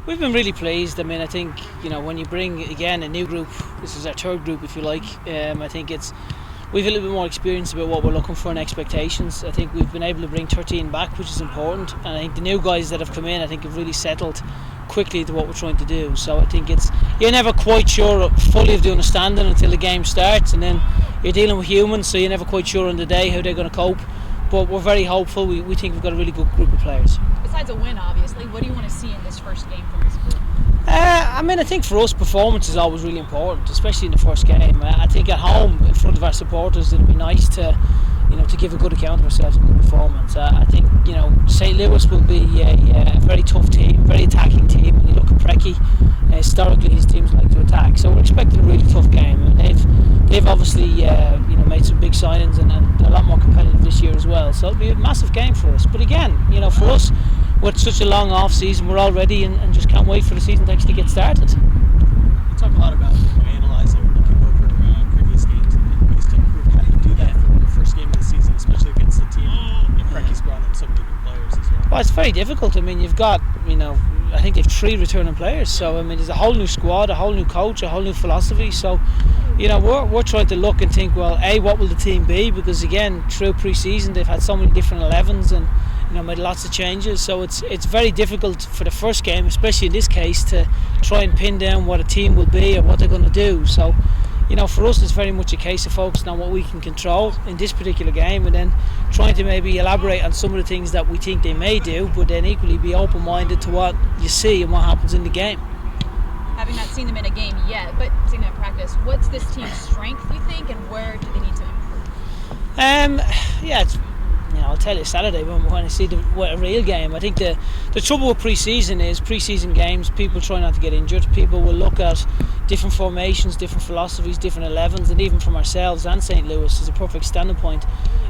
We've been really pleased. I mean, I think, when you bring again a new group, this is our third group if you like, I think we've a little bit more experience about what we're looking for and expectations. I think we've been able to bring 13 back, which is important, and I think the new guys that have come in, I think have really settled quickly to what we're trying to do. So I think you're never quite sure fully of the understanding until the game starts, and then you're dealing with humans, so you're never quite sure on the day how they're going to cope. But we're very hopeful. We think we've got a really good group of players. Besides a win, obviously, what do you want to see in this first game from this group? I think for us, performance is always really important, especially in the first game. I think at home, in front of our supporters, it'd be nice to give a good account of ourselves and good performance. I think, St. Louis will be a very tough team, very attacking team. When you look at Preki, historically his teams like to attack. So we're expecting a really tough game. And they've obviously made some big signings and a lot more competitive this year as well. So it'll be a massive game for us. But again, for us, with such a long off season, we're all ready and just can't wait for the season to actually get started. You talk a lot about analysing, looking over previous games and ways to improve. How do you do that for the first game of the season, especially against the team? Preki's brought in so many new players as well. Well, it's very difficult. I mean, you've got, I think they've 3 returning players. So, there's a whole new squad, a whole new coach, a whole new philosophy. So, we're trying to look and think, well, what will the team be? Because, again, through pre-season, they've had so many different 11s and, made lots of changes. So it's very difficult for the first game, especially in this case, to try and pin down what a team will be or what they're going to do. So, for us, it's very much a case of focusing on what we can control in this particular game, and then trying to maybe elaborate on some of the things that we think they may do, but then equally be open-minded to what you see and what happens in the game. Having not seen them in a game yet, but seeing them practice, what's this team's strength, you think, and where do they need to improve? I'll tell you Saturday when I see a real game. I think the trouble with pre-season is pre-season games, people try not to get injured. People will look at different formations, different philosophies, different 11s, and even from ourselves and St. Louis is a perfect standing point.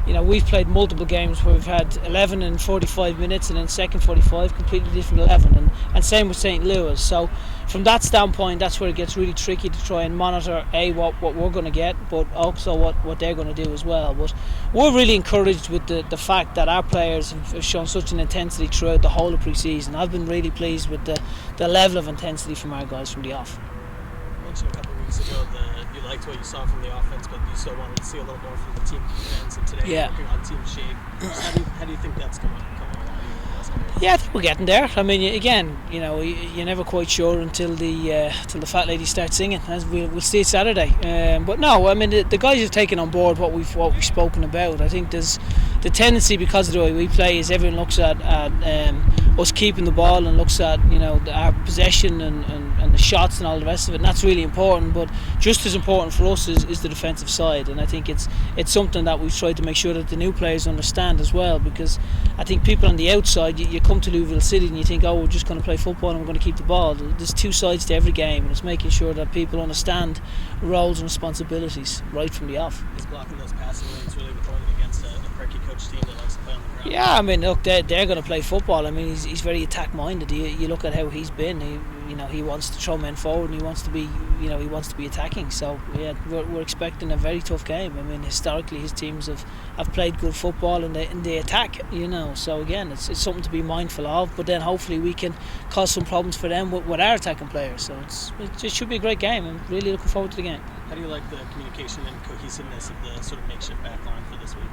We've played multiple games where we've had 11 in 45 minutes and then second 45 completely different 11, and same with St. Louis. So from that standpoint, that's where it gets really tricky to try and monitor what we're going to get, but also what they're going to do as well. But we're really encouraged with the fact that our players have shown such an intensity throughout the whole of pre-season. I've been really pleased with the level of intensity from our guys from the off. You mentioned a couple of weeks ago that you liked what you saw from the offense, but you still wanted to see a little more from the team defense, and today you're working on team shape. How do you think that's coming along? Yeah, I think we're getting there. I mean, again, you're never quite sure until the fat lady starts singing. As we'll see it Saturday. But no, I mean, the guys have taken on board what we've spoken about. I think there's the tendency, because of the way we play, is everyone looks at us keeping the ball and looks at our possession and the shots and all the rest of it. And that's really important. But just as important for us is the defensive side. And I think it's something that we've tried to make sure that the new players understand as well. Because I think people on the outside, you come to LouCity and you think, we're just going to play football and we're going to keep the ball. There's 2 sides to every game, and it's making sure that people understand roles and responsibilities right from the off. Is blocking those passing lanes really important against a Preki coach team that likes to play on the ground? Yeah, I mean, look, they're going to play football. I mean, he's very attack minded. You look at how he's been. He wants to throw men forward, and he wants to be attacking. So yeah, we're expecting a very tough game. I mean, historically his teams have played good football and they attack. So again, it's something to be mindful of. But then hopefully we can cause some problems for them with our attacking players. So it should be a great game. I'm really looking forward to the game. How do you like the communication and cohesiveness of the sort of makeshift back line for this week?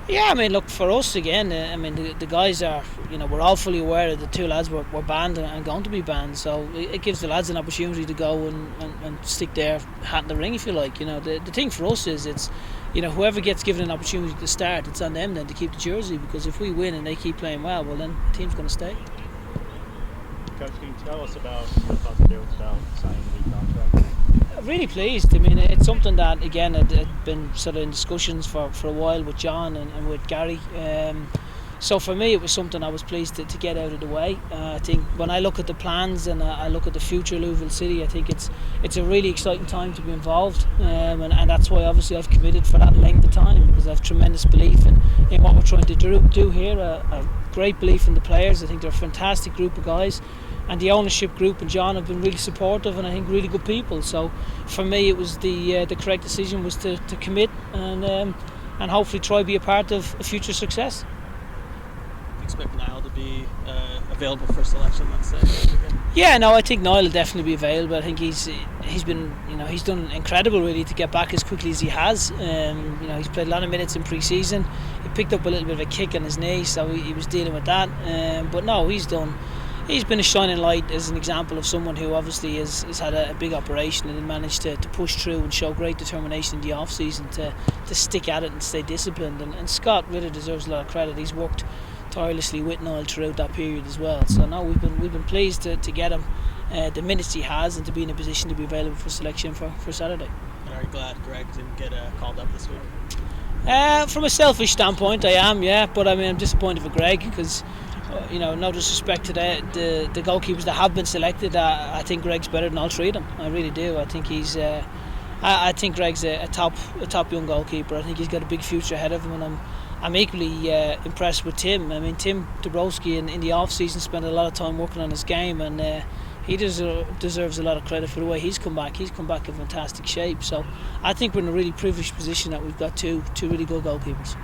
Yeah, I mean, look, for us again, the guys are, we're all fully aware that the 2 lads were banned and going to be banned, so it gives the lads an opportunity to go and stick their hat in the ring, if you like. The thing for us is it's, whoever gets given an opportunity to start, it's on them then to keep the jersey, because if we win and they keep playing well then the team's going to stay. Coach, can you tell us about your thoughts about signing the contract? Really pleased. I mean, it's something that again had been sort of in discussions for a while with John and with Gary. So for me, it was something I was pleased to get out of the way. I think when I look at the plans and I look at the future of LouCity, I think it's a really exciting time to be involved, and that's why obviously I've committed for that length of time, because I have tremendous belief in what we're trying to do here. A great belief in the players. I think they're a fantastic group of guys. And the ownership group and John have been really supportive, and I think really good people. So for me, it was the correct decision was to commit and hopefully try to be a part of a future success. Do you expect Niall to be available for selection, let's say? Yeah, no, I think Niall will definitely be available. I think he's been, he's done incredible really to get back as quickly as he has. He's played a lot of minutes in pre-season. He picked up a little bit of a kick on his knee, so he was dealing with that. But no, he's been a shining light as an example of someone who obviously has had a big operation and managed to push through and show great determination in the off season to stick at it and stay disciplined. And Scott really deserves a lot of credit. He's worked tirelessly with Niall throughout that period as well. So no, we've been pleased to get him the minutes he has and to be in a position to be available for selection for Saturday. And are you glad Greg didn't get called up this week? From a selfish standpoint, I am, yeah. But I mean, I'm disappointed for Greg because, no disrespect to the goalkeepers that have been selected. I think Greg's better than all three of them. I really do. I think he's. I think Greg's a top young goalkeeper. I think he's got a big future ahead of him, and I'm equally impressed with Tim. I mean, Tim Dabrowski in the off season spent a lot of time working on his game, and he deserves a lot of credit for the way he's come back. He's come back in fantastic shape. So I think we're in a really privileged position that we've got two really good goalkeepers.